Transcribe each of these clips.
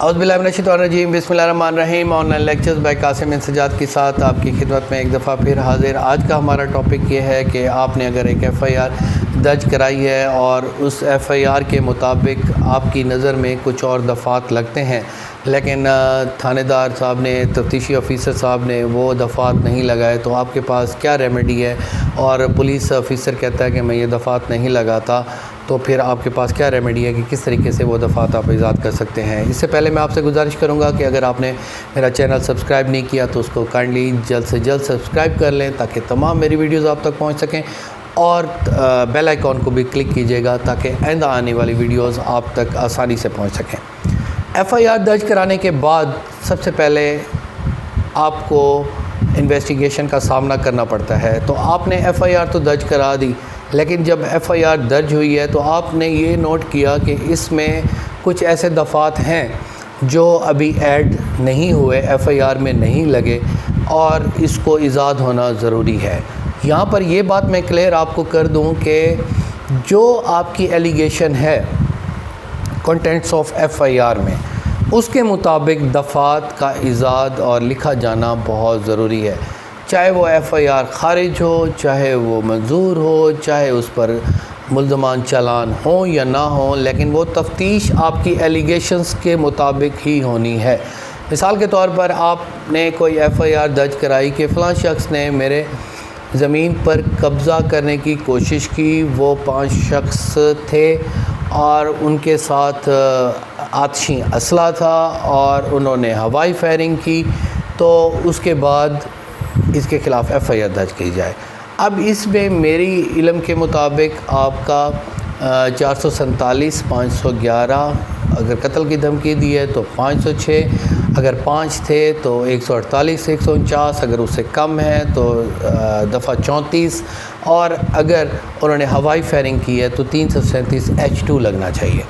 اعوذ باللہ من الشیطان الرجیم، بسم اللہ الرحمن الرحیم۔ Online lectures by Qasim انسجاد کے ساتھ آپ کی خدمت میں ایک دفعہ پھر حاضر۔ آج کا ہمارا ٹاپک یہ ہے کہ آپ نے اگر ایک ایف آئی آر درج کرائی ہے اور اس ایف آئی آر کے مطابق آپ کی نظر میں کچھ اور دفعات لگتے ہیں، لیکن تھانے دار صاحب نے، تفتیشی آفیسر صاحب نے وہ دفعات نہیں لگائے، تو آپ کے پاس کیا ریمیڈی ہے؟ اور پولیس آفیسر کہتا ہے کہ میں یہ دفعات نہیں لگاتا، تو پھر آپ کے پاس کیا ریمیڈی ہے کہ کس طریقے سے وہ دفعات آپ ایجاد کر سکتے ہیں؟ اس سے پہلے میں آپ سے گزارش کروں گا کہ اگر آپ نے میرا چینل سبسکرائب نہیں کیا تو اس کو کائنڈلی جلد سے جلد سبسکرائب کر لیں تاکہ تمام میری ویڈیوز آپ تک پہنچ سکیں، اور بیل آئیکن کو بھی کلک کیجیے گا تاکہ آئندہ آنے والی ویڈیوز آپ تک آسانی سے پہنچ سکیں۔ ایف آئی آر درج کرانے کے بعد سب سے پہلے آپ کو انویسٹیگیشن کا سامنا کرنا پڑتا ہے۔ تو آپ نے ایف آئی آر تو درج کرا دی، لیکن جب ایف آئی آر درج ہوئی ہے تو آپ نے یہ نوٹ کیا کہ اس میں کچھ ایسے دفعات ہیں جو ابھی ایڈ نہیں ہوئے، ایف آئی آر میں نہیں لگے، اور اس کو ایجاد ہونا ضروری ہے۔ یہاں پر یہ بات میں کلیئر آپ کو کر دوں کہ جو آپ کی ایلیگیشن ہے contents of F I R میں، اس کے مطابق دفعات کا ایجاد اور لکھا جانا بہت ضروری ہے، چاہے وہ ایف آئی آر خارج ہو، چاہے وہ منظور ہو، چاہے اس پر ملزمان چالان ہوں یا نہ ہوں، لیکن وہ تفتیش آپ کی ایلیگیشنز کے مطابق ہی ہونی ہے۔ مثال کے طور پر آپ نے کوئی ایف آئی آر درج کرائی کہ فلاں شخص نے میرے زمین پر قبضہ کرنے کی کوشش کی، وہ 5 شخص تھے اور ان کے ساتھ آتشی اسلحہ تھا اور انہوں نے ہوائی فائرنگ کی، تو اس کے بعد اس کے خلاف ایف آئی آر درج کی جائے۔ اب اس میں میری علم کے مطابق آپ کا 447، 511 اگر قتل کی دھمکی دی ہے تو 506، اگر 5 تھے تو 148، 149 اگر اس سے کم ہے تو دفعہ 34، اور اگر انہوں نے ہوائی فائرنگ کی ہے تو 337H2 لگنا چاہیے۔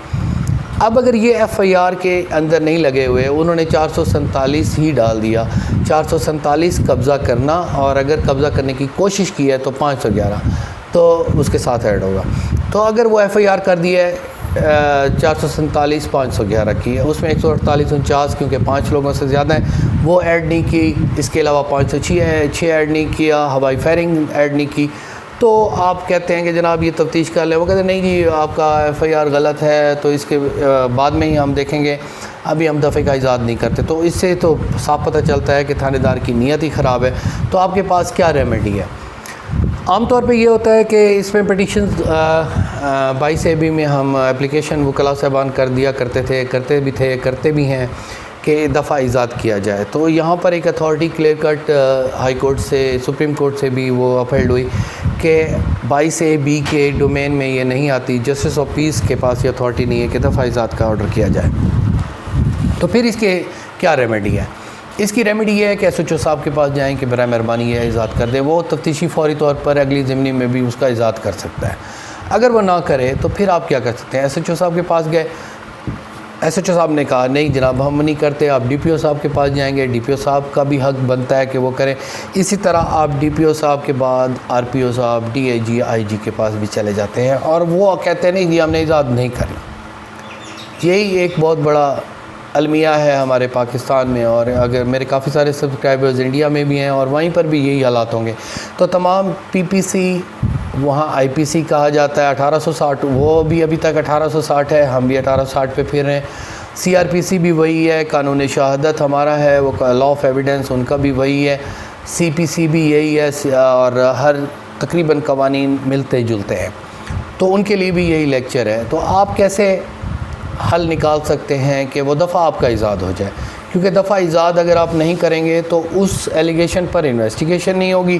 اب اگر یہ ایف آئی آر کے اندر نہیں لگے ہوئے، انہوں نے 447 ہی ڈال دیا، 447 قبضہ کرنا، اور اگر قبضہ کرنے کی کوشش کی ہے تو 511 تو اس کے ساتھ ایڈ ہوگا۔ تو اگر وہ ایف آئی آر کر دی ہے 447، 511 کی ہے، اس میں 148، 49 کیونکہ 5 لوگوں سے زیادہ ہیں وہ ایڈ نہیں کی، اس کے علاوہ 506 ایڈ نہیں کیا، ہوائی فائرنگ ایڈ نہیں کی، تو آپ کہتے ہیں کہ جناب یہ تفتیش کر لیں۔ وہ کہتے ہیں نہیں جی آپ کا ایف آئی آر غلط ہے، تو اس کے بعد میں ہی ہم دیکھیں گے، ابھی ہم دفعے کا ایجاد نہیں کرتے۔ تو اس سے تو صاف پتہ چلتا ہے کہ تھانے دار کی نیت ہی خراب ہے۔ تو آپ کے پاس کیا ریمیڈی ہے؟ عام طور پہ یہ ہوتا ہے کہ اس میں پٹیشنز 22AB میں ہم اپلیکیشن وکلاء صاحبان کر دیا کرتے تھے، کرتے بھی ہیں کہ دفعہ ایجاد کیا جائے۔ تو یہاں پر ایک authority clear cut high court سے، سپریم کورٹ سے بھی وہ اپہیلڈ ہوئی کہ 22AB کے ڈومین میں یہ نہیں آتی، جسٹس آف پیس کے پاس یہ اتھارٹی نہیں ہے کہ دفعہ ایجاد کا آرڈر کیا جائے۔ تو پھر اس کے کیا ریمیڈی ہے؟ اس کی ریمیڈی یہ ہے کہ ایس ایچ او صاحب کے پاس جائیں کہ برائے مہربانی یہ ایجاد کر دیں، وہ تفتیشی فوری طور پر اگلی ضمنی میں بھی اس کا ایجاد کر سکتا ہے۔ اگر وہ نہ کرے تو پھر آپ کیا کر سکتے ہیں؟ ایس ایچ او صاحب کے پاس گئے، ایس ایچ او صاحب نے کہا نہیں جناب ہم نہیں کرتے، آپ ڈی پی او صاحب کے پاس جائیں گے، ڈی پی او صاحب کا بھی حق بنتا ہے کہ وہ کریں۔ اسی طرح آپ ڈی پی او صاحب کے بعد آر پی او صاحب، ڈی آئی جی، آئی جی کے پاس بھی چلے جاتے ہیں، اور وہ کہتے ہیں نہیں جی ہم نے ایجاد نہیں کرنا۔ یہی ایک بہت بڑا المیہ ہے ہمارے پاکستان میں، اور اگر میرے کافی سارے سبسکرائبرز انڈیا میں بھی ہیں اور وہیں پر بھی یہی حالات ہوں گے۔ تو تمام پی پی سی، وہاں آئی پی سی کہا جاتا ہے 1860، وہ بھی ابھی تک 1860 ہے، ہم بھی 1860 پہ پھر رہے ہیں۔ سی آر پی سی بھی وہی ہے، قانون شہادت ہمارا ہے وہ لا آف ایویڈنس، ان کا بھی وہی ہے، سی پی سی بھی یہی ہے، اور ہر تقریباً قوانین ملتے جلتے ہیں، تو ان کے لیے بھی یہی لیکچر ہے۔ تو آپ کیسے حل نکال سکتے ہیں کہ وہ دفعہ آپ کا ایجاد ہو جائے؟ کیونکہ دفعہ ایجاد اگر آپ نہیں کریں گے تو اس ایلیگیشن پر انویسٹیگیشن نہیں ہوگی،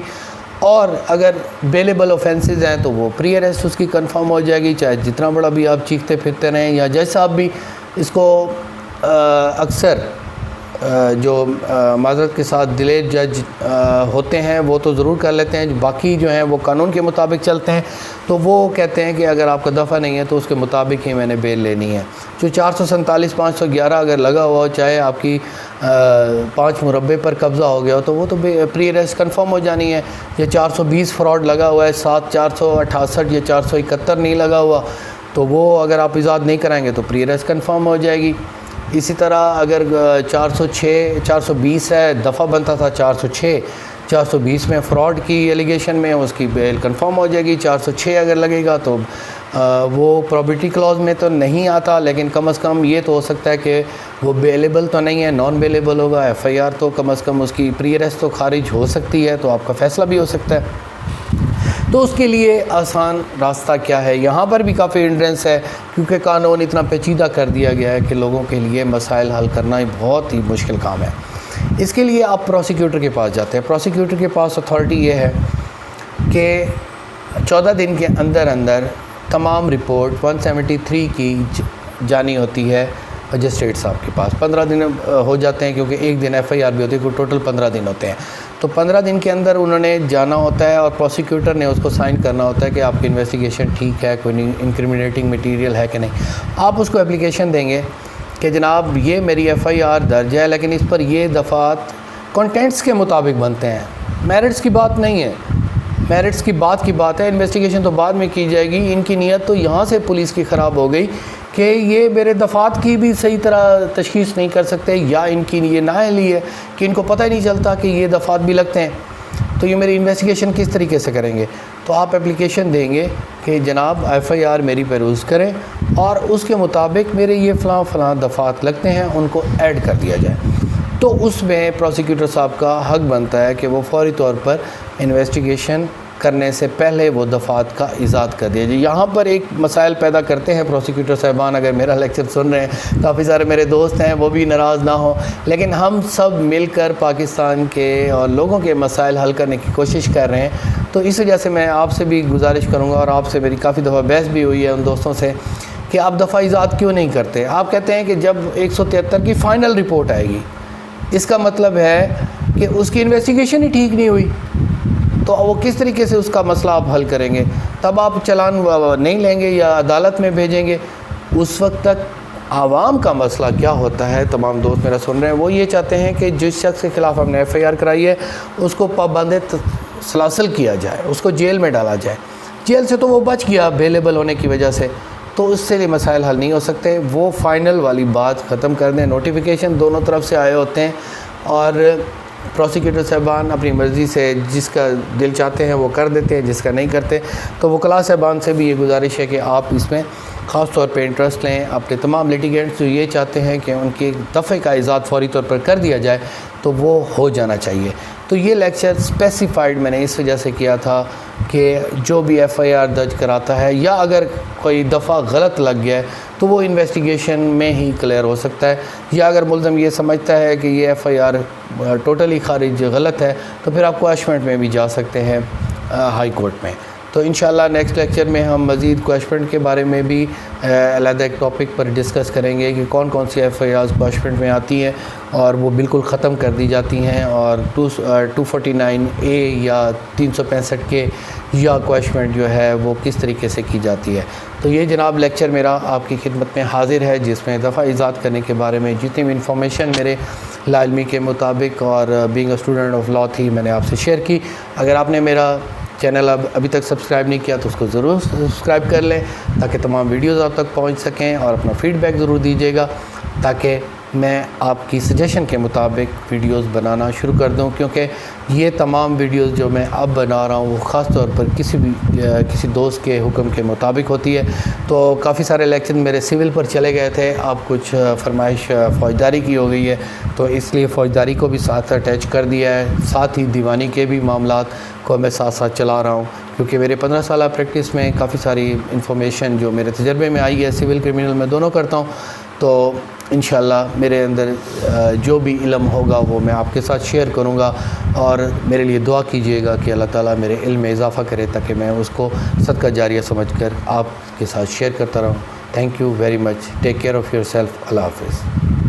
اور اگر بیلیبل اوفینسز ہیں تو وہ پری اریسٹ اس کی کنفرم ہو جائے گی، چاہے جتنا بڑا بھی آپ چیختے پھرتے رہیں، یا جج صاحب بھی اس کو اکثر جو معذرت کے ساتھ ڈیلیڈ جج ہوتے ہیں وہ تو ضرور کر لیتے ہیں، باقی جو ہیں وہ قانون کے مطابق چلتے ہیں، تو وہ کہتے ہیں کہ اگر آپ کا دفعہ نہیں ہے تو اس کے مطابق ہی میں نے بیل لینی ہے۔ جو 447، 511 اگر لگا ہوا ہو، چاہے آپ کی 5 مربع پر قبضہ ہو گیا ہو، تو وہ تو پری اریسٹ کنفرم ہو جانی ہے۔ یا 420 فراڈ لگا ہوا ہے، 468 یا 471 نہیں لگا ہوا، تو وہ اگر آپ ایجاد نہیں کرائیں گے تو پری اریسٹ کنفرم ہو جائے گی۔ اسی طرح اگر 420 ہے، دفعہ بنتا تھا 406، 420 میں فراڈ کی ایلیگیشن میں اس کی بیل کنفرم ہو جائے گی، 406 اگر لگے گا تو وہ پرابیٹی کلاز میں تو نہیں آتا، لیکن کم از کم یہ تو ہو سکتا ہے کہ وہ بیلیبل تو نہیں ہے، نان بیلیبل ہوگا، ایف آئی آر تو کم از کم اس کی پری اریسٹ تو خارج ہو سکتی ہے، تو آپ کا فیصلہ بھی ہو سکتا ہے۔ تو اس کے لیے آسان راستہ کیا ہے؟ یہاں پر بھی کافی ہنڈرنس ہے، کیونکہ قانون اتنا پیچیدہ کر دیا گیا ہے کہ لوگوں کے لیے مسائل حل کرنا بہت ہی مشکل کام ہے۔ اس کے لیے آپ پروسیکیوٹر کے پاس جاتے ہیں۔ پروسیکیوٹر کے پاس اتھارٹی یہ ہے کہ 14 دن کے اندر تمام رپورٹ 173 کی جانی ہوتی ہے مجسٹریٹ صاحب کے پاس۔ 15 دن ہو جاتے ہیں، کیونکہ ایک دن ایف آئی آر بھی ہوتی ہے، ٹوٹل 15 دن ہوتے ہیں۔ تو 15 دن کے اندر انہوں نے جانا ہوتا ہے، اور پروسیکیوٹر نے اس کو سائن کرنا ہوتا ہے کہ آپ کی انویسٹیگیشن ٹھیک ہے، کوئی انکریمنیٹنگ مٹیریل ہے کہ نہیں۔ آپ اس کو اپلیکیشن دیں گے کہ جناب یہ میری ایف آئی آر درج ہے، لیکن اس پر یہ دفعات کنٹینٹس کے مطابق بنتے ہیں، میرٹس کی بات نہیں ہے، میرٹس کی بات ہے، انویسٹیگیشن تو بعد میں کی جائے گی۔ ان کی نیت تو یہاں سے پولیس کی خراب ہو گئی کہ یہ میرے دفعات کی بھی صحیح طرح تشخیص نہیں کر سکتے، یا ان کی یہ نااہلی ہے کہ ان کو پتہ ہی نہیں چلتا کہ یہ دفعات بھی لگتے ہیں، تو یہ میری انویسٹیگیشن کس طریقے سے کریں گے؟ تو آپ اپلیکیشن دیں گے کہ جناب ایف آئی آر میری پیروز کریں، اور اس کے مطابق میرے یہ فلاں دفعات لگتے ہیں، ان کو ایڈ کر دیا جائے۔ تو اس میں پروسیکیوٹر صاحب کا حق بنتا ہے کہ وہ فوری طور پر انویسٹیگیشن کرنے سے پہلے وہ دفعات کا ایجاد کر دیا جائے۔ یہاں پر ایک مسائل پیدا کرتے ہیں پروسیکیوٹر صاحبان، اگر میرا لیکچر سن رہے ہیں، کافی سارے میرے دوست ہیں، وہ بھی ناراض نہ ہوں، لیکن ہم سب مل کر پاکستان کے اور لوگوں کے مسائل حل کرنے کی کوشش کر رہے ہیں۔ تو اس وجہ سے میں آپ سے بھی گزارش کروں گا، اور آپ سے میری کافی دفعہ بحث بھی ہوئی ہے ان دوستوں سے، کہ آپ دفعہ ایجاد کیوں نہیں کرتے؟ آپ کہتے ہیں کہ جب 173 کی فائنل رپورٹ آئے گی، اس کا مطلب ہے کہ اس کی انویسٹیگیشن ہی ٹھیک نہیں ہوئی، تو وہ کس طریقے سے اس کا مسئلہ آپ حل کریں گے؟ تب آپ چلان نہیں لیں گے یا عدالت میں بھیجیں گے۔ اس وقت تک عوام کا مسئلہ کیا ہوتا ہے، تمام دوست میرا سن رہے ہیں، وہ یہ چاہتے ہیں کہ جس شخص کے خلاف ہم نے ایف آئی آر کرائی ہے اس کو پابند سلاسل کیا جائے، اس کو جیل میں ڈالا جائے۔ جیل سے تو وہ بچ گیا بیلیبل ہونے کی وجہ سے، تو اس سے یہ مسائل حل نہیں ہو سکتے۔ وہ فائنل والی بات ختم کر دیں، نوٹیفیکیشن دونوں طرف سے آئے ہوتے ہیں، اور پروسیکیوٹر صاحبان اپنی مرضی سے جس کا دل چاہتے ہیں وہ کر دیتے ہیں، جس کا نہیں کرتے۔ تو وکلاء صاحبان سے بھی یہ گزارش ہے کہ آپ اس میں خاص طور پہ انٹرسٹ لیں۔ اپنے تمام لیٹیگنٹس جو یہ چاہتے ہیں کہ ان کے دفعے کا ایجاد فوری طور پر کر دیا جائے، تو وہ ہو جانا چاہیے۔ تو یہ لیکچر اسپیسیفائڈ میں نے اس وجہ سے کیا تھا کہ جو بھی ایف آئی آر درج کراتا ہے، یا اگر کوئی دفعہ غلط لگ گیا ہے تو وہ انویسٹیگیشن میں ہی کلیئر ہو سکتا ہے، یا اگر ملزم یہ سمجھتا ہے کہ یہ ایف آئی آر ٹوٹلی خارج غلط ہے تو پھر آپ کواشمنٹ میں بھی جا سکتے ہیں ہائی کورٹ میں۔ تو انشاءاللہ نیکسٹ لیکچر میں ہم مزید کواشمنٹ کے بارے میں بھی علیحدہ ایک ٹاپک پر ڈسکس کریں گے کہ کون کون سی ایف آئی آرز کواشمنٹ میں آتی ہیں اور وہ بالکل ختم کر دی جاتی ہیں، اور 249A یا 365 یا کواشمنٹ جو ہے وہ کس طریقے سے کی جاتی ہے۔ تو یہ جناب لیکچر میرا آپ کی خدمت میں حاضر ہے، جس میں دفعہ ایجاد کرنے کے بارے میں جتنی بھی انفارمیشن میرے لا علمی کے مطابق اور being a student of law تھی، میں نے آپ سے شیئر کی۔ اگر آپ نے میرا چینل ابھی تک سبسکرائب نہیں کیا تو اس کو ضرور سبسکرائب کر لیں، تاکہ تمام ویڈیوز آپ تک پہنچ سکیں، اور اپنا فیڈ بیک ضرور دیجیے گا، تاکہ میں آپ کی سجیشن کے مطابق ویڈیوز بنانا شروع کر دوں، کیونکہ یہ تمام ویڈیوز جو میں اب بنا رہا ہوں وہ خاص طور پر کسی دوست کے حکم کے مطابق ہوتی ہے۔ تو کافی سارے لیکچر میرے سول پر چلے گئے تھے، اب کچھ فرمائش فوجداری کی ہو گئی ہے، تو اس لیے فوجداری کو بھی ساتھ اٹیچ کر دیا ہے، ساتھ ہی دیوانی کے بھی معاملات کو میں ساتھ ساتھ چلا رہا ہوں، کیونکہ میرے 15 سالہ پریکٹس میں کافی ساری انفارمیشن جو میرے تجربے میں آئی ہے، سول کرمنل میں دونوں کرتا ہوں، تو انشاءاللہ میرے اندر جو بھی علم ہوگا وہ میں آپ کے ساتھ شیئر کروں گا، اور میرے لیے دعا کیجیے گا کہ اللہ تعالیٰ میرے علم میں اضافہ کرے، تاکہ میں اس کو صدقہ جاریہ سمجھ کر آپ کے ساتھ شیئر کرتا رہوں۔ Thank you very much, take care of yourself, اللہ حافظ۔